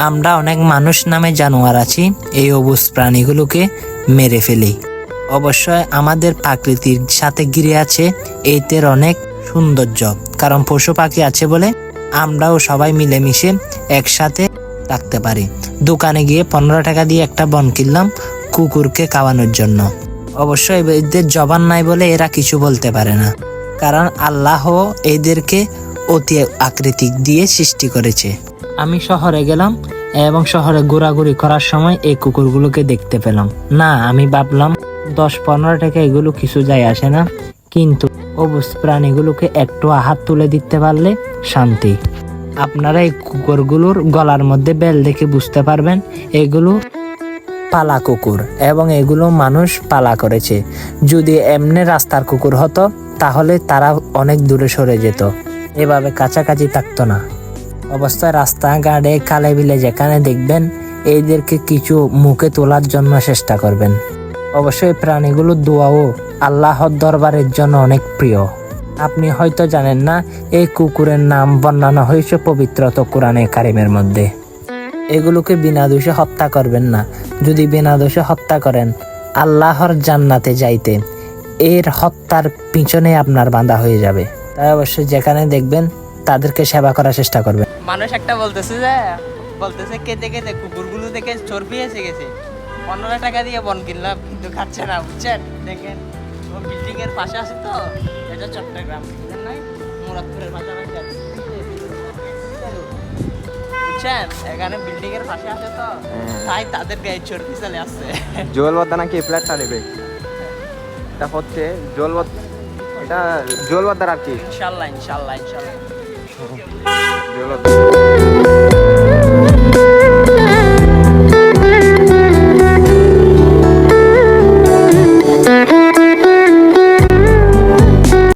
আমরা অনেক মানুষ নামে জানোয়ার আছি, এই অবুজ প্রাণীগুলোকে মেরে ফেলি। অবশ্যই আমাদের প্রাকৃতির সাথে ঘিরে আছে এইটার অনেক সৌন্দর্য, কারণ পশু পাখি আছে বলে আমরাও সবাই মিলেমিশে একসাথে থাকতে পারি। দোকানে গিয়ে 15 টাকা দিয়ে একটা বন কিনলাম কুকুরকে খাওয়ানোর জন্য। অবশ্যই এদের জবান নাই বলে এরা কিছু বলতে পারে না, কারণ আল্লাহ এদেরকে অতি আকৃতিক দিয়ে সৃষ্টি করেছে। আমি শহরে গেলাম এবং শহরে ঘোরাঘুরি করার সময় এই কুকুরগুলোকে দেখতে পেলাম না। আমি ভাবলাম 10-15 টাকা এগুলো কিছু যায় আসে না, কিন্তু অবুজ প্রাণীগুলোকে একটু হাত তুলে দিতে পারলে শান্তি। আপনারা এই কুকুরগুলোর গলার মধ্যে বেল দেখে বুঝতে পারবেন এগুলো পালা কুকুর এবং এগুলো মানুষ পালা করেছে। যদি এমনি রাস্তার কুকুর হতো তাহলে তারা অনেক দূরে সরে যেত, এভাবে কাছাকাছি থাকতো না। অবস্থায় রাস্তাঘাটে খালে বিলে যেখানে দেখবেন এদেরকে কিছু মুখে তোলার জন্য চেষ্টা করবেন। অবশ্যই প্রাণীগুলো দোয়াও আল্লাহর দরবারের জন্য অনেক প্রিয়। আপনি হয়তো জানেন না এই কুকুরের নাম বর্ণনা হয়েছে পবিত্র কোরআনে কারিমের মধ্যে। এগুলোকে বিনা দোষে হত্যা করবেন না। যদি বিনা দোষে হত্যা করেন আল্লাহর জান্নাতে যাইতে এর হত্যার পিছনে আপনার বাঁধা হয়ে যাবে। তাই অবশ্যই যেখানে দেখবেন তাদেরকে সেবা করার চেষ্টা করবেন। মানুষ একটা বলতেছে কেটে কেটে কুকুরগুলো দেখে চর্বি এসে গেছে, 15 টাকা দিয়ে বন কিনলাম কিন্তু খাচ্ছে না, বুঝছেন? দেখেন ও বিল্ডিং এর পাশে আছে তো, এটা চট্টগ্রাম নাই মুরাদপুরের পাশাপাশি আছে, বুঝছেন? এখানে বিল্ডিং এর পাশে আছে তো, তাই তাদের গায়ে চর্বি চলে আসছে। জলবদ্ধা নাকি ফ্ল্যাটটা নেবে, এটা হচ্ছে জলবদ্ধ, এটা জলবদ্ধার আর কি। ইনশাল্লাহ ইনশাল্লাহ ইনশাল্লাহ। জলবদ্ধ